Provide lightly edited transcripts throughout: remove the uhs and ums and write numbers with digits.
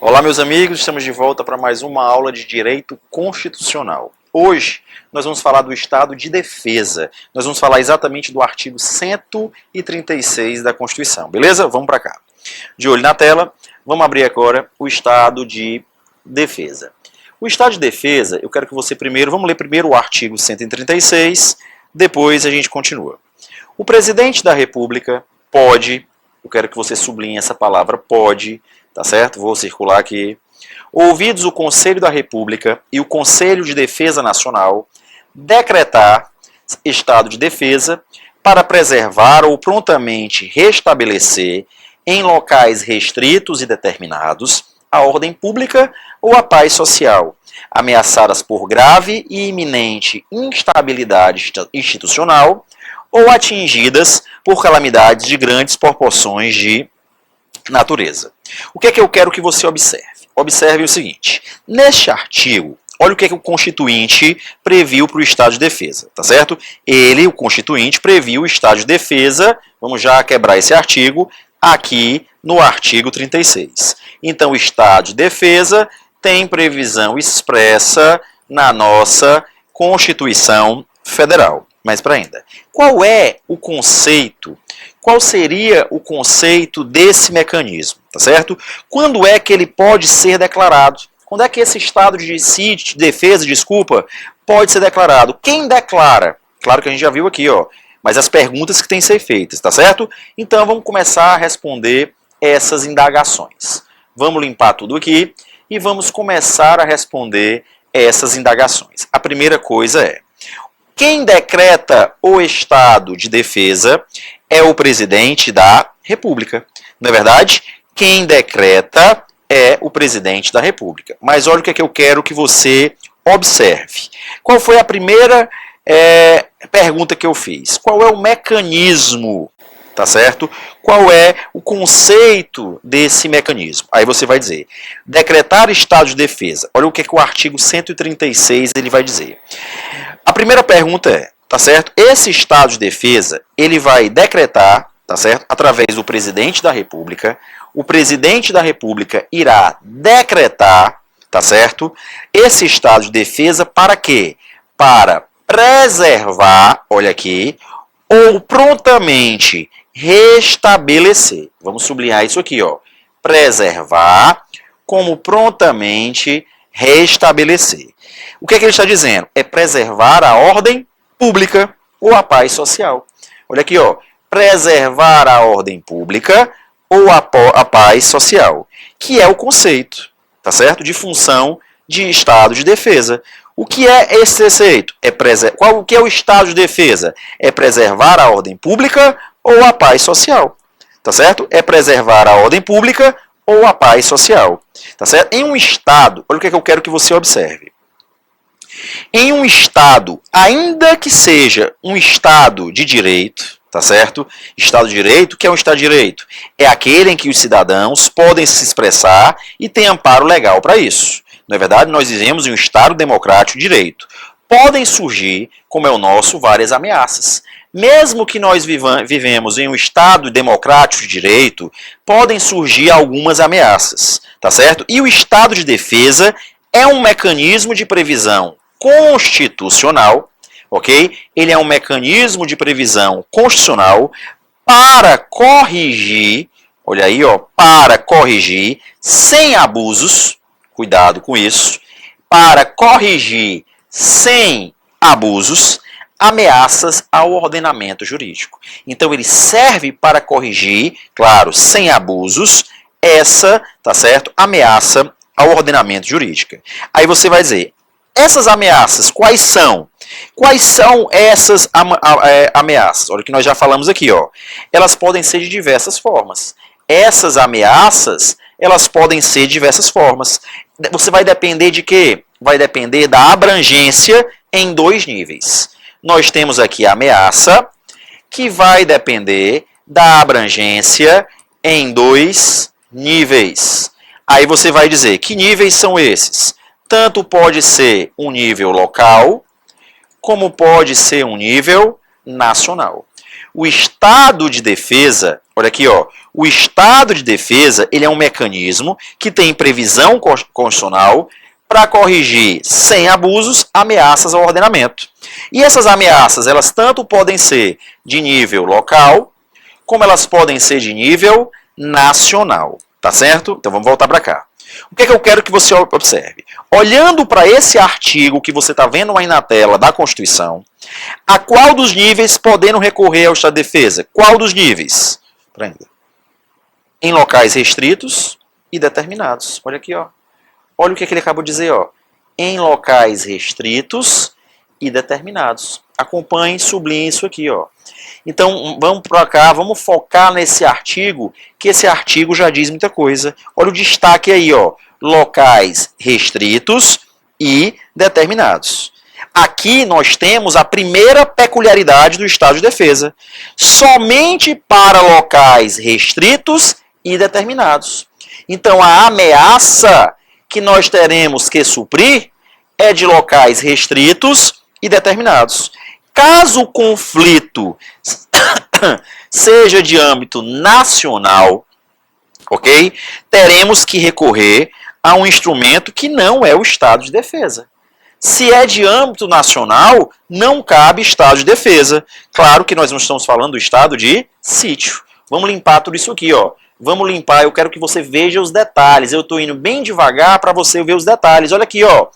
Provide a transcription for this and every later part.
Olá, meus amigos, estamos de volta para mais uma aula de Direito Constitucional. Hoje, nós vamos falar do Estado de Defesa. Nós vamos falar exatamente do artigo 136 da Constituição, beleza? Vamos para cá. De olho na tela, vamos abrir agora o Estado de Defesa. O Estado de Defesa, eu quero que você vamos ler primeiro o artigo 136, depois a gente continua. O presidente da República pode, eu quero que você sublinhe essa palavra pode, tá certo? Vou circular aqui. Ouvidos o Conselho da República e o Conselho de Defesa Nacional, decretar estado de defesa para preservar ou prontamente restabelecer em locais restritos e determinados a ordem pública ou a paz social, ameaçadas por grave e iminente instabilidade institucional ou atingidas por calamidades de grandes proporções de natureza. O que é que eu quero que você observe? Observe o seguinte, neste artigo, olha o que é que o Constituinte previu para o Estado de Defesa, tá certo? O Constituinte, previu o Estado de Defesa, vamos já quebrar esse artigo, aqui no artigo 36. Então, o Estado de Defesa tem previsão expressa na nossa Constituição Federal. Mas para ainda, qual é o conceito? Qual seria o conceito desse mecanismo, tá certo? Quando é que ele pode ser declarado? Quando é que esse estado de defesa, pode ser declarado? Quem declara? Claro que a gente já viu aqui, ó, mas as perguntas que têm que ser feitas, tá certo? Então vamos começar a responder essas indagações. Vamos limpar tudo aqui e vamos começar a responder essas indagações. A primeira coisa é: quem decreta o estado de defesa é o presidente da República. Não é verdade? Quem decreta é o presidente da República. Mas olha o que é que eu quero que você observe. Qual foi a primeira pergunta que eu fiz? Qual é o mecanismo? Tá certo? Qual é o conceito desse mecanismo? Aí você vai dizer, decretar estado de defesa. Olha o que é que o artigo 136 ele vai dizer. A primeira pergunta é, tá certo? Esse estado de defesa, ele vai decretar, tá certo? Através do presidente da República. O presidente da República irá decretar, tá certo? Esse estado de defesa para quê? Para preservar, olha aqui, ou prontamente restabelecer. Vamos sublinhar isso aqui, ó. Preservar como prontamente restabelecer. O que é que ele está dizendo? É preservar a ordem pública ou a paz social. Olha aqui, ó. Preservar a ordem pública ou a paz social, que é o conceito, tá certo? De função de estado de defesa. O que é esse conceito? O que é o estado de defesa? É preservar a ordem pública ou a paz social, tá certo? É preservar a ordem pública ou a paz social, tá certo? Em um estado, olha o que é que eu quero que você observe. Em um estado, ainda que seja um estado de direito, tá certo? Estado de direito, o que é um estado de direito? É aquele em que os cidadãos podem se expressar e tem amparo legal para isso. Não é verdade? Nós vivemos em um estado democrático de direito. Podem surgir, como é o nosso, várias ameaças. Mesmo que nós vivemos em um estado democrático de direito, podem surgir algumas ameaças, tá certo? E o estado de defesa é um mecanismo de previsão constitucional, ok? Ele é um mecanismo de previsão constitucional para corrigir, olha aí, ó, para corrigir sem abusos, cuidado com isso, para corrigir sem abusos ameaças ao ordenamento jurídico. Então ele serve para corrigir, claro, sem abusos, essa, tá certo, ameaça ao ordenamento jurídico. Aí você vai dizer, essas ameaças, quais são? Quais são essas ameaças? Olha o que nós já falamos aqui, ó. Elas podem ser de diversas formas. Essas ameaças, elas podem ser de diversas formas. Você vai depender de quê? Vai depender da abrangência em dois níveis. Nós temos aqui a ameaça, que vai depender da abrangência em dois níveis. Aí você vai dizer, que níveis são esses? Tanto pode ser um nível local, como pode ser um nível nacional. O estado de defesa, olha aqui, ó, o estado de defesa, ele é um mecanismo que tem previsão constitucional para corrigir, sem abusos, ameaças ao ordenamento. E essas ameaças, elas tanto podem ser de nível local, como elas podem ser de nível nacional, tá certo? Então vamos voltar para cá. O que é que eu quero que você observe? Olhando para esse artigo que você está vendo aí na tela da Constituição, a qual dos níveis podendo recorrer ao estado de defesa? Qual dos níveis? Em locais restritos e determinados. Olha aqui, ó. Olha o que ele acabou de dizer, ó. Em locais restritos e determinados. Acompanhe, sublinhe isso aqui, ó. Então, vamos para cá, vamos focar nesse artigo, que esse artigo já diz muita coisa. Olha o destaque aí, ó. Locais restritos e determinados. Aqui nós temos a primeira peculiaridade do estado de defesa. Somente para locais restritos e determinados. Então, a ameaça que nós teremos que suprir é de locais restritos e determinados. Caso o conflito seja de âmbito nacional, ok? Teremos que recorrer a um instrumento que não é o estado de defesa. Se é de âmbito nacional, não cabe estado de defesa. Claro que nós não estamos falando do estado de sítio. Vamos limpar tudo isso aqui, ó. Vamos limpar, eu quero que você veja os detalhes. Eu estou indo bem devagar para você ver os detalhes. Olha aqui, ó.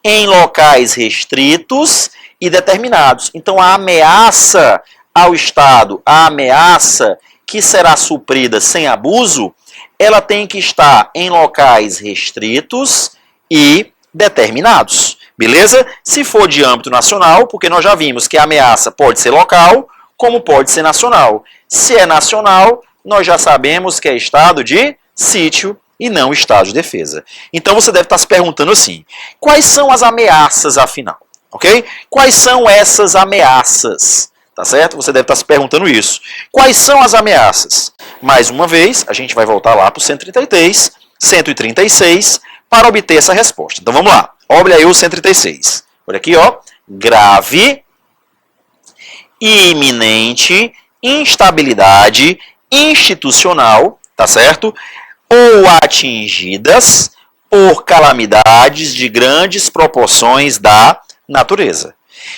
Em locais restritos e determinados. Então, a ameaça ao Estado, a ameaça que será suprida sem abuso, ela tem que estar em locais restritos e determinados. Beleza? Se for de âmbito nacional, porque nós já vimos que a ameaça pode ser local, como pode ser nacional. Se é nacional, nós já sabemos que é estado de sítio e não estado de defesa. Então você deve estar se perguntando assim, quais são as ameaças afinal? Ok? Quais são essas ameaças? Tá certo? Você deve estar se perguntando isso. Quais são as ameaças? Mais uma vez, a gente vai voltar lá para o 136 para obter essa resposta. Então vamos lá. Olha aí o 136. Olha aqui, ó. Grave e iminente instabilidade institucional, tá certo? Ou atingidas por calamidades de grandes proporções da natureza.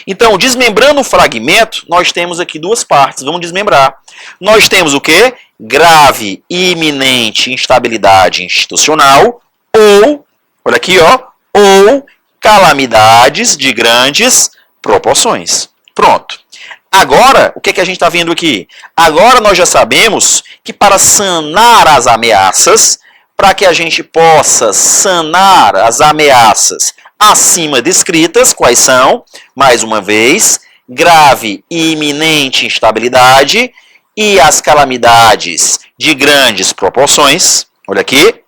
Então, desmembrando o fragmento, nós temos aqui duas partes. Vamos desmembrar. Nós temos o quê? Grave e iminente instabilidade institucional ou, olha aqui, ó, ou calamidades de grandes proporções. Pronto. Agora, o que a gente está vendo aqui? Agora nós já sabemos que para sanar as ameaças, para que a gente possa sanar as ameaças acima descritas, quais são? Mais uma vez, grave e iminente instabilidade e as calamidades de grandes proporções. Olha aqui.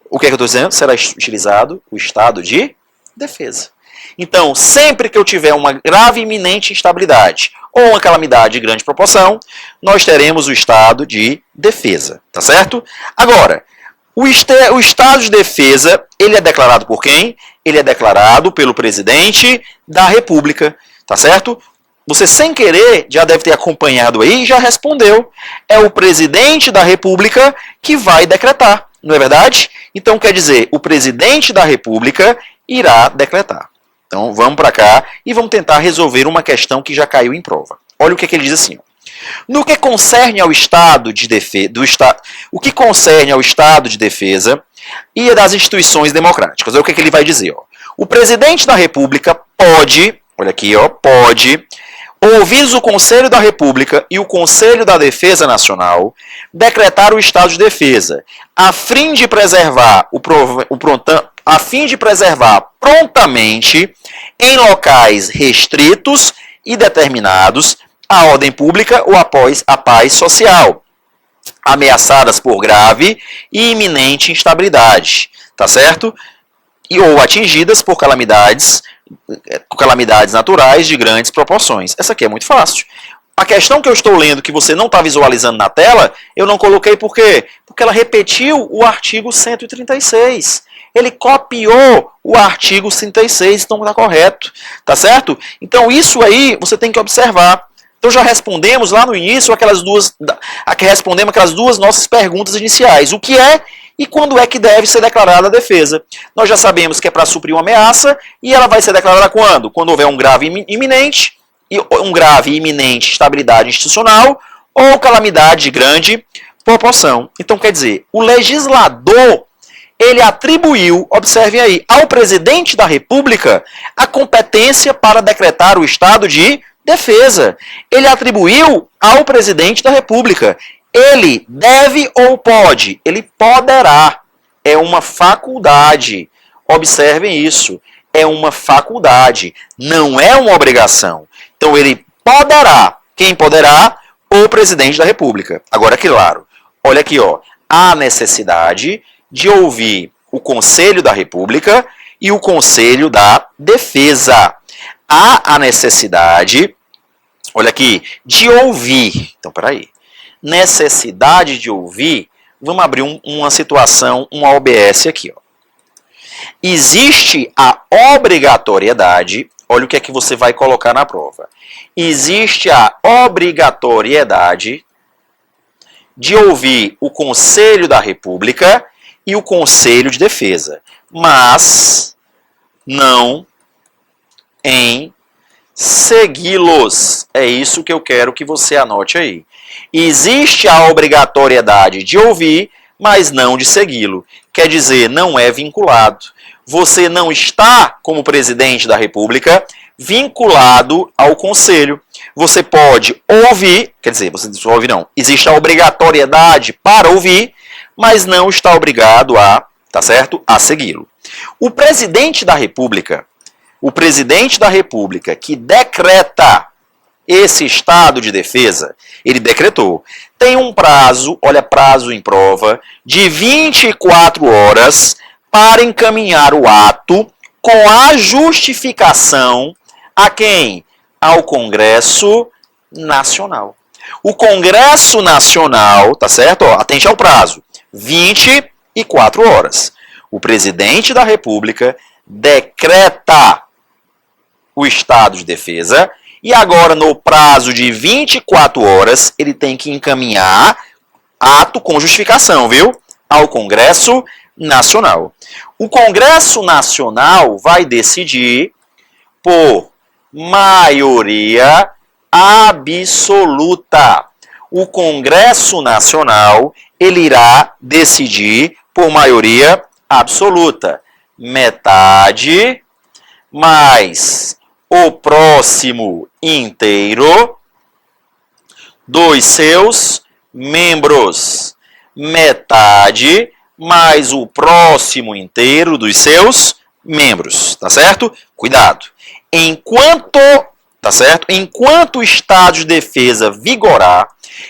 O que eu estou dizendo? Será utilizado o estado de defesa. Então, sempre que eu tiver uma grave e iminente instabilidade ou uma calamidade de grande proporção, nós teremos o estado de defesa, tá certo? Agora, o estado de defesa, ele é declarado por quem? Ele é declarado pelo presidente da República, tá certo? Você, sem querer, já deve ter acompanhado aí e já respondeu. É o presidente da República que vai decretar, não é verdade? Então, quer dizer, o presidente da República irá decretar. Então, vamos para cá e vamos tentar resolver uma questão que já caiu em prova. Olha o que ele diz assim. No que concerne ao estado de defesa, o que concerne ao estado de defesa e das instituições democráticas. Olha o que ele vai dizer. Ó. O presidente da República pode, olha aqui, ó, pode, ouvidos o Conselho da República e o Conselho da Defesa Nacional, decretar o estado de defesa, a fim de preservar prontamente, em locais restritos e determinados, a ordem pública ou a paz social, ameaçadas por grave e iminente instabilidade, tá certo? Ou atingidas por calamidades naturais de grandes proporções. Essa aqui é muito fácil. A questão que eu estou lendo, que você não está visualizando na tela, eu não coloquei por quê? Porque ela repetiu o artigo 136. Ele copiou o artigo 36, então está correto. Tá certo? Então isso aí você tem que observar. Então já respondemos lá no início respondemos aquelas duas nossas perguntas iniciais. O que é e quando é que deve ser declarada a defesa? Nós já sabemos que é para suprir uma ameaça e ela vai ser declarada quando? Quando houver um grave iminente, instabilidade institucional ou calamidade de grande proporção. Então quer dizer, o legislador ele atribuiu, observem aí, ao presidente da República a competência para decretar o estado de defesa. Ele atribuiu ao presidente da República. Ele deve ou pode? Ele poderá. É uma faculdade. Observem isso. É uma faculdade. Não é uma obrigação. Então ele poderá. Quem poderá? O presidente da República. Agora, claro, olha aqui, ó, há necessidade de ouvir o Conselho da República e o Conselho da Defesa. Há a necessidade, olha aqui, de ouvir. Então, peraí. Necessidade de ouvir, vamos abrir uma situação, uma OBS aqui, ó. Existe a obrigatoriedade, olha o que é que você vai colocar na prova. Existe a obrigatoriedade de ouvir o Conselho da República e o Conselho de Defesa, mas não em segui-los. É isso que eu quero que você anote aí. Existe a obrigatoriedade de ouvir, mas não de segui-lo. Quer dizer, não é vinculado. Você não está, como presidente da República, vinculado ao Conselho. Você pode ouvir, quer dizer, você não ouve não. Existe a obrigatoriedade para ouvir, mas não está obrigado a, tá certo? A segui-lo. O presidente da República que decreta esse estado de defesa, ele decretou. Tem um prazo, olha, prazo em prova, de 24 horas para encaminhar o ato com a justificação a quem? Ao Congresso Nacional. O Congresso Nacional, tá certo? Ó, atente ao prazo. 24 horas. O presidente da República decreta o estado de defesa e agora, no prazo de 24 horas, ele tem que encaminhar ato com justificação, viu? Ao Congresso Nacional. O Congresso Nacional vai decidir por maioria absoluta. O Congresso Nacional ele irá decidir por maioria absoluta. Metade mais o próximo inteiro dos seus membros. Metade mais o próximo inteiro dos seus membros. Tá certo? Cuidado. Enquanto, tá certo? Enquanto o estado de defesa vigorar,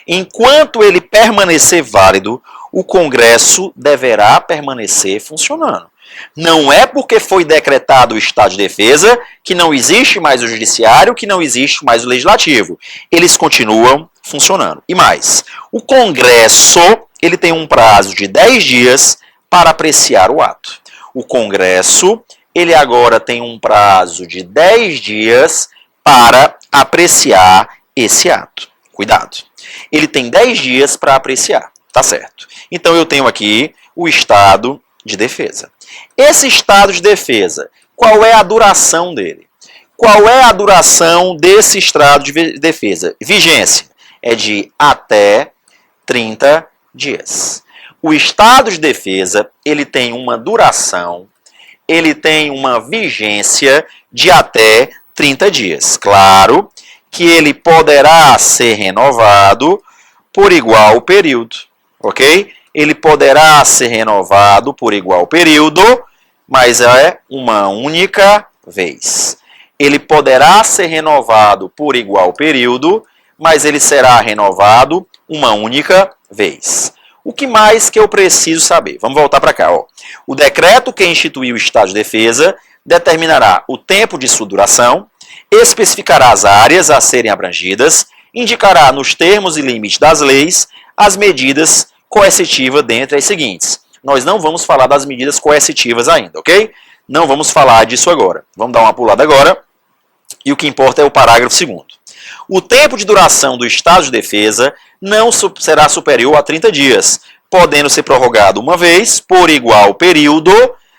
enquanto ele permanecer válido, o Congresso deverá permanecer funcionando. Não é porque foi decretado o estado de defesa que não existe mais o judiciário, que não existe mais o legislativo. Eles continuam funcionando. E mais, o Congresso ele tem um prazo de 10 dias para apreciar o ato. O Congresso ele agora tem um prazo de 10 dias para apreciar esse ato. Cuidado. Ele tem 10 dias para apreciar. Tá certo. Então eu tenho aqui o estado de defesa. Esse estado de defesa, qual é a duração dele? Qual é a duração desse estado de defesa? Vigência é de até 30 dias. O estado de defesa, ele tem uma duração, ele tem uma vigência de até 30 dias. Claro que ele poderá ser renovado por igual período, ok? Ele poderá ser renovado por igual período, mas é uma única vez. Ele poderá ser renovado por igual período, mas ele será renovado uma única vez. O que mais que eu preciso saber? Vamos voltar para cá. Ó. O decreto que instituiu o estado de defesa determinará o tempo de sua duração, especificará as áreas a serem abrangidas, indicará nos termos e limites das leis as medidas coercitivas dentre as seguintes. Nós não vamos falar das medidas coercitivas ainda, ok? Não vamos falar disso agora. Vamos dar uma pulada agora. E o que importa é o parágrafo 2º. o tempo de duração do estado de defesa não será superior a 30 dias, podendo ser prorrogado uma vez por igual período,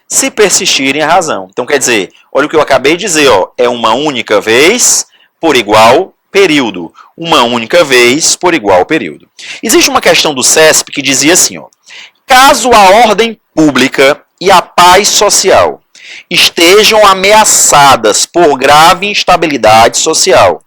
se persistirem a razão. Então, quer dizer, olha o que eu acabei de dizer, ó, é uma única vez por igual período. Uma única vez por igual período. Existe uma questão do CESP que dizia assim, ó, caso a ordem pública e a paz social estejam ameaçadas por grave instabilidade social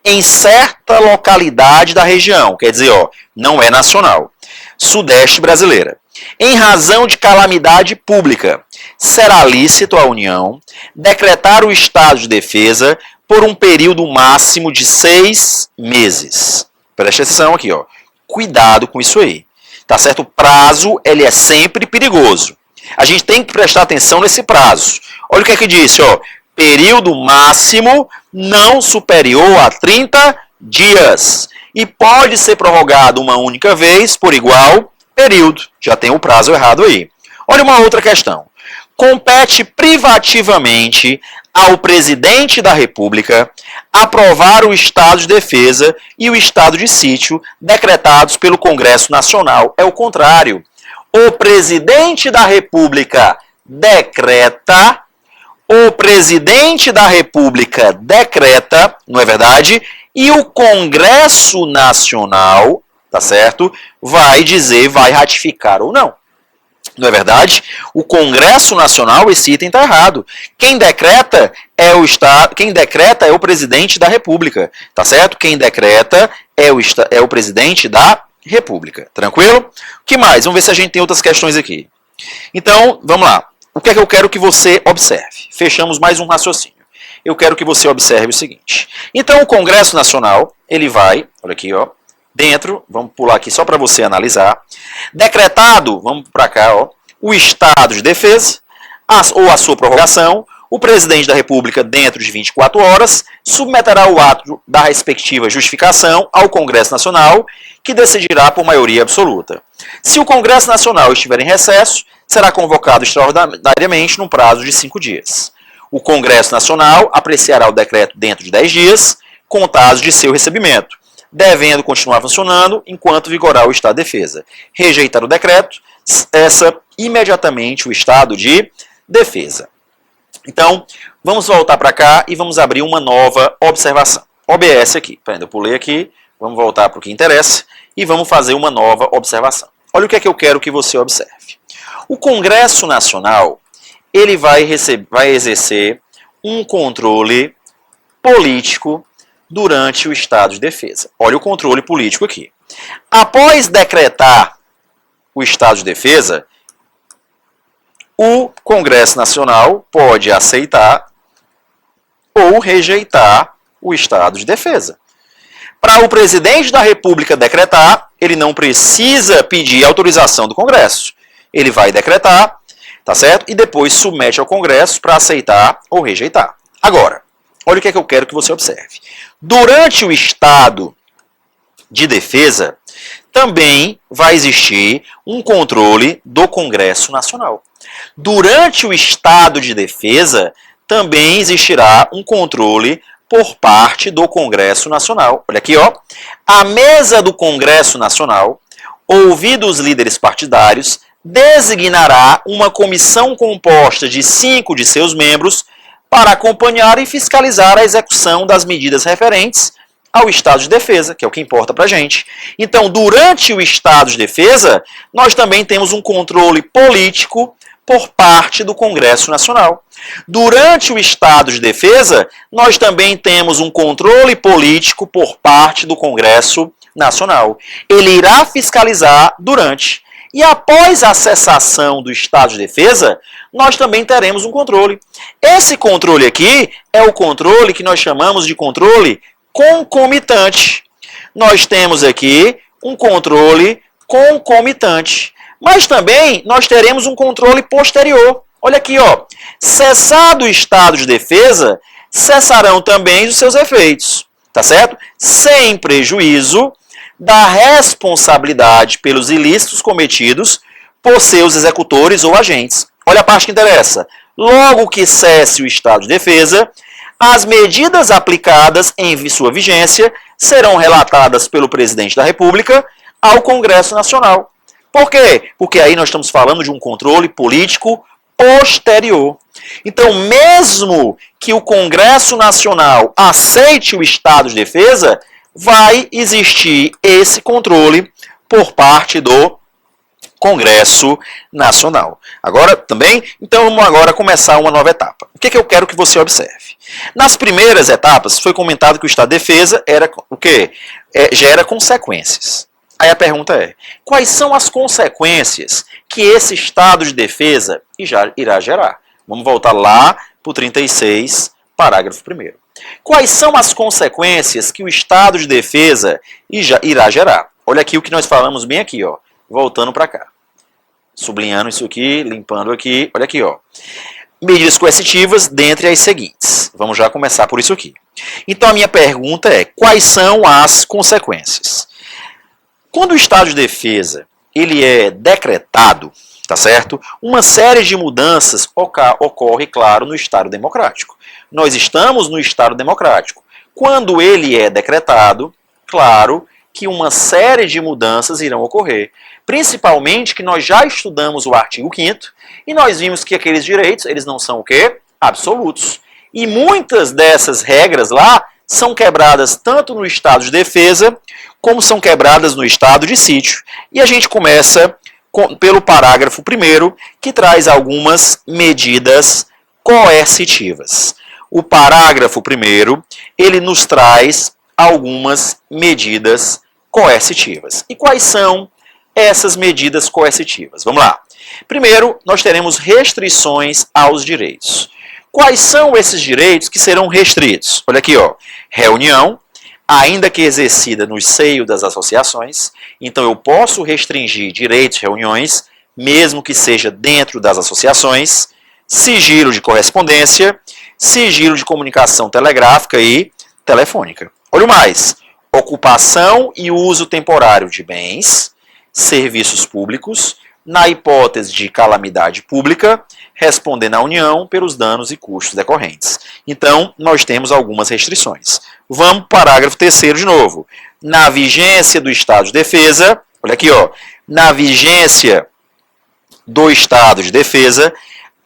em certa localidade da região, quer dizer, ó, não é nacional, sudeste brasileira, em razão de calamidade pública, será lícito à União decretar o estado de defesa por um período máximo de 6 meses. Preste atenção aqui, ó. Cuidado com isso aí. Tá certo? O prazo, ele é sempre perigoso. A gente tem que prestar atenção nesse prazo. Olha o que é que disse, ó. Período máximo não superior a 30 dias. E pode ser prorrogado uma única vez por igual período. Já tem o prazo errado aí. Olha uma outra questão. Compete privativamente ao presidente da República aprovar o estado de defesa e o estado de sítio decretados pelo Congresso Nacional. É o contrário. O presidente da República decreta, não é verdade? E o Congresso Nacional, tá certo? Vai dizer, vai ratificar ou não. Não é verdade? O Congresso Nacional, esse item está errado. Quem decreta é o Estado, quem decreta é o presidente da República, tá certo? Quem decreta é o presidente da República. Tranquilo? O que mais? Vamos ver se a gente tem outras questões aqui. Então, vamos lá. O que é que eu quero que você observe? Fechamos mais um raciocínio. Eu quero que você observe o seguinte. Então, o Congresso Nacional, ele vai, olha aqui, ó, dentro, vamos pular aqui só para você analisar, decretado, vamos para cá, ó, o estado de defesa, ou a sua prorrogação, o presidente da República, dentro de 24 horas, submeterá o ato da respectiva justificação ao Congresso Nacional, que decidirá por maioria absoluta. Se o Congresso Nacional estiver em recesso, será convocado extraordinariamente num prazo de 5 dias. O Congresso Nacional apreciará o decreto dentro de 10 dias, contados de seu recebimento, devendo continuar funcionando enquanto vigorar o estado de defesa. Rejeitar o decreto, cessa imediatamente o estado de defesa. Então, vamos voltar para cá e vamos abrir uma nova observação. OBS aqui. Peraí, eu pulei aqui, vamos voltar para o que interessa e vamos fazer uma nova observação. Olha o que é que eu quero que você observe. O Congresso Nacional, ele vai exercer um controle político durante o estado de defesa. Olha o controle político aqui. Após decretar o estado de defesa, o Congresso Nacional pode aceitar ou rejeitar o estado de defesa. Para o presidente da República decretar, ele não precisa pedir autorização do Congresso. Ele vai decretar, tá certo? E depois submete ao Congresso para aceitar ou rejeitar. Agora, olha o que é que eu quero que você observe. Durante o estado de defesa, também vai existir um controle do Congresso Nacional. Durante o estado de defesa, também existirá um controle por parte do Congresso Nacional. Olha aqui, ó. A mesa do Congresso Nacional, ouvidos os líderes partidários, designará uma comissão composta de 5 de seus membros para acompanhar e fiscalizar a execução das medidas referentes ao estado de defesa, que é o que importa para a gente. Então, durante o estado de defesa, nós também temos um controle político por parte do Congresso Nacional. Durante o estado de defesa, nós também temos um controle político por parte do Congresso Nacional. Ele irá fiscalizar durante. E após a cessação do estado de defesa, nós também teremos um controle. Esse controle aqui é o controle que nós chamamos de controle concomitante. Nós temos aqui um controle concomitante. Mas também nós teremos um controle posterior. Olha aqui, ó. Cessado o estado de defesa, cessarão também os seus efeitos, tá certo? Sem prejuízo da responsabilidade pelos ilícitos cometidos por seus executores ou agentes. Olha a parte que interessa. Logo que cesse o estado de defesa, As medidas aplicadas em sua vigência serão relatadas pelo presidente da República ao Congresso Nacional. Por quê? Porque aí nós estamos falando de um controle político posterior. Então, mesmo que o Congresso Nacional aceite o estado de defesa, vai existir esse controle por parte do Congresso Nacional. Agora, também, então vamos agora começar uma nova etapa. O que eu quero que você observe? Nas primeiras etapas, foi comentado que o estado de defesa era o quê? Gera consequências. Aí a pergunta é, quais são as consequências que esse estado de defesa irá gerar? Vamos voltar lá para o 36, parágrafo 1º. Quais são as consequências que o estado de defesa irá gerar? Olha aqui o que nós falamos bem aqui, ó. Voltando para cá. Sublinhando isso aqui, limpando aqui. Olha aqui, ó. Medidas coercitivas dentre as seguintes. Vamos já começar por isso aqui. Então a minha pergunta é, quais são as consequências? Quando o estado de defesa ele é decretado, tá certo? Uma série de mudanças ocorre, claro, no Estado democrático. Nós estamos no Estado democrático. Quando ele é decretado, claro que uma série de mudanças irão ocorrer. Principalmente que nós já estudamos o artigo 5º e nós vimos que aqueles direitos, eles não são o quê? Absolutos. E muitas dessas regras lá são quebradas tanto no estado de defesa, como são quebradas no estado de sítio. E a gente começa pelo parágrafo 1º, que traz algumas medidas coercitivas. O parágrafo 1º, ele nos traz algumas medidas coercitivas. E quais são essas medidas coercitivas? Vamos lá. Primeiro, nós teremos restrições aos direitos. Quais são esses direitos que serão restritos? Olha aqui, ó. Reunião, ainda que exercida no seio das associações. Então, eu posso restringir direitos de reuniões, mesmo que seja dentro das associações. Sigilo de correspondência, sigilo de comunicação telegráfica e telefônica. Olha o mais. Ocupação e uso temporário de bens, serviços públicos, na hipótese de calamidade pública, respondendo à União pelos danos e custos decorrentes. Então, nós temos algumas restrições. Vamos para o parágrafo 3º de novo. Na vigência do estado de defesa, olha aqui, ó, na vigência do estado de defesa,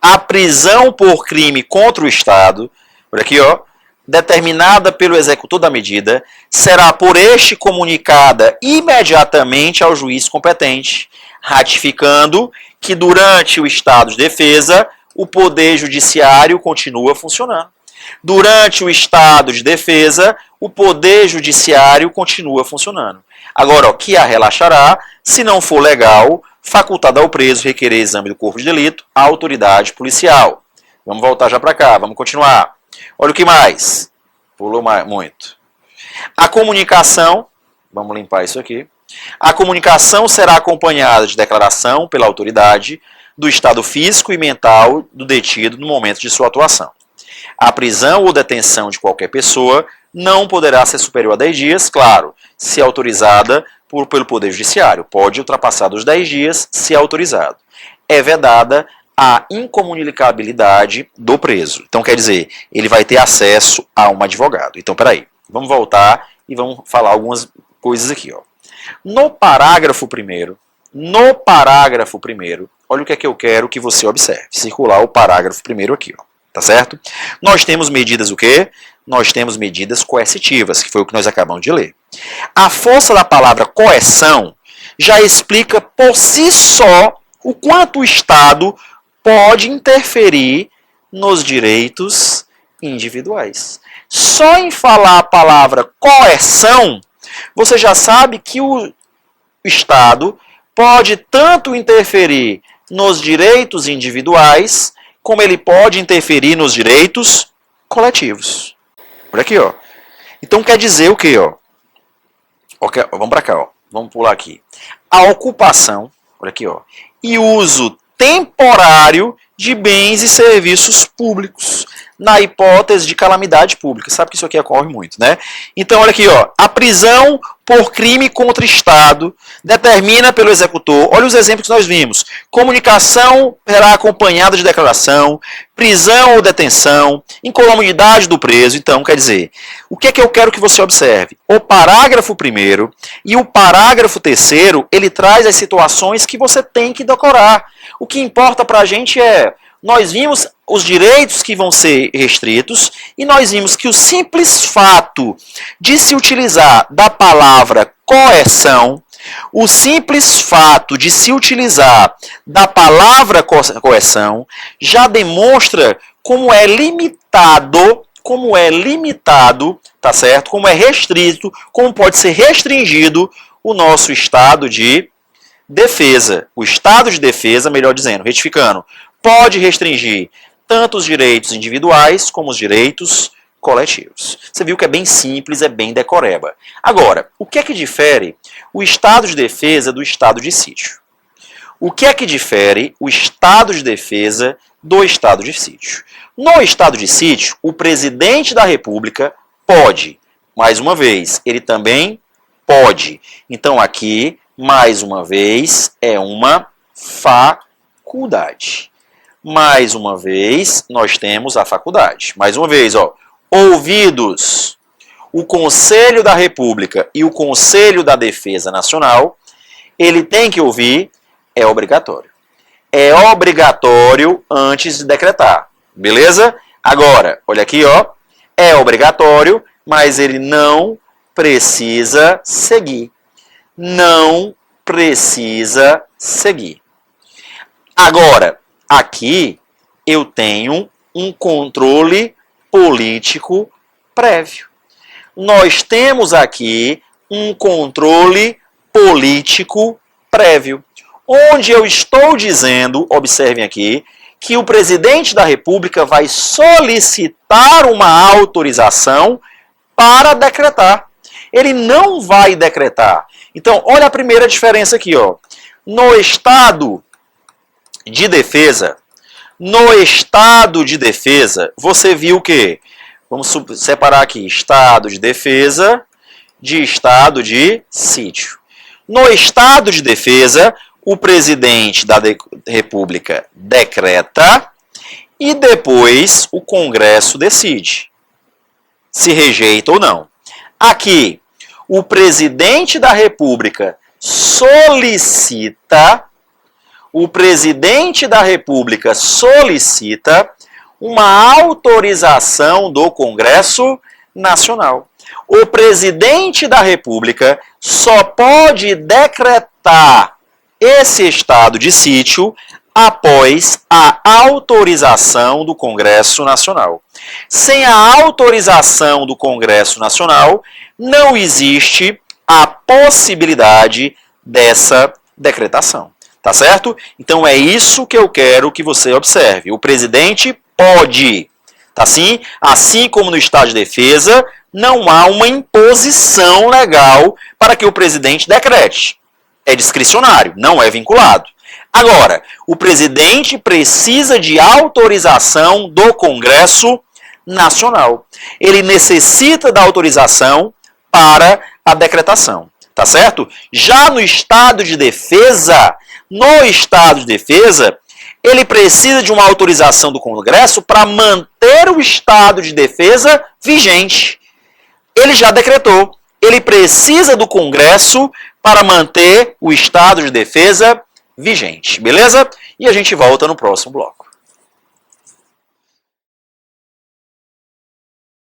a prisão por crime contra o Estado, olha aqui, ó, determinada pelo executor da medida, será por este comunicada imediatamente ao juiz competente, ratificando que durante o estado de defesa, o Poder Judiciário continua funcionando. Durante o estado de defesa, o Poder Judiciário continua funcionando. Agora, ó, que a relaxará, se não for legal, facultado ao preso requerer exame do corpo de delito à autoridade policial. Vamos voltar já para cá, vamos continuar. Olha o que mais. Pulou muito. A comunicação, vamos limpar isso aqui. A comunicação será acompanhada de declaração pela autoridade do estado físico e mental do detido no momento de sua atuação. A prisão ou detenção de qualquer pessoa não poderá ser superior a 10 dias, claro, se autorizada pelo Poder Judiciário. Pode ultrapassar dos 10 dias, se autorizado. É vedada a incomunicabilidade do preso. Então, quer dizer, ele vai ter acesso a um advogado. Então, peraí, vamos voltar e vamos falar algumas coisas aqui, ó. No parágrafo 1º, olha o que é que eu quero que você observe. Circular o parágrafo 1º aqui, ó. Tá certo? Nós temos medidas o quê? Nós temos medidas coercitivas, que foi o que nós acabamos de ler. A força da palavra coerção já explica por si só o quanto o Estado pode interferir nos direitos individuais. Só em falar a palavra coerção, você já sabe que o Estado pode tanto interferir nos direitos individuais, como ele pode interferir nos direitos coletivos. Olha aqui, ó. Então quer dizer o quê, ó? Okay, vamos para cá, ó. Vamos pular aqui. A ocupação, olha aqui, ó, e uso temporário de bens e serviços públicos, na hipótese de calamidade pública. Sabe que isso aqui ocorre muito, né? Então, olha aqui, ó, a prisão por crime contra Estado determina pelo executor, olha os exemplos que nós vimos, comunicação será acompanhada de declaração, prisão ou detenção, incolumidade do preso. Então, quer dizer, o que é que eu quero que você observe? O parágrafo 1º e o parágrafo 3º, ele traz as situações que você tem que decorar. O que importa pra gente é, nós vimos os direitos que vão ser restritos e nós vimos que o simples fato de se utilizar da palavra coerção, o simples fato de se utilizar da palavra coerção já demonstra como é limitado, tá certo? Como é restrito, como pode ser restringido o nosso estado de defesa. O estado de defesa, melhor dizendo, retificando, pode restringir tanto os direitos individuais como os direitos coletivos. Você viu que é bem simples, é bem decoreba. Agora, o que é que difere o estado de defesa do estado de sítio? O que é que difere o estado de defesa do estado de sítio? No estado de sítio, o presidente da República pode, mais uma vez, ele também pode. Então aqui, mais uma vez, é uma faculdade. Mais uma vez, nós temos a faculdade. Mais uma vez, ó, ouvidos o Conselho da República e o Conselho da Defesa Nacional, ele tem que ouvir, é obrigatório. É obrigatório antes de decretar, beleza? Agora, olha aqui, ó, é obrigatório, mas ele não precisa seguir. Não precisa seguir. Agora, aqui eu tenho um controle político prévio. Nós temos aqui um controle político prévio, onde eu estou dizendo, observem aqui, que o presidente da República vai solicitar uma autorização para decretar. Ele não vai decretar. Então, olha a primeira diferença aqui, ó. No estado de defesa, você viu o quê? Vamos separar aqui estado de defesa de estado de sítio. No estado de defesa, o presidente da República decreta e depois o Congresso decide se rejeita ou não. Aqui, o presidente da República solicita uma autorização do Congresso Nacional. O presidente da República só pode decretar esse estado de sítio após a autorização do Congresso Nacional. Sem a autorização do Congresso Nacional, não existe a possibilidade dessa decretação. Tá certo? Então é isso que eu quero que você observe. O presidente pode, tá assim? Assim como no estado de defesa, não há uma imposição legal para que o presidente decrete. É discricionário, não é vinculado. Agora, o presidente precisa de autorização do Congresso Nacional. Ele necessita da autorização para a decretação, tá certo? Já no estado de defesa, ele precisa de uma autorização do Congresso para manter o estado de defesa vigente. Ele já decretou. Ele precisa do Congresso para manter o estado de defesa vigente. Beleza? E a gente volta no próximo bloco.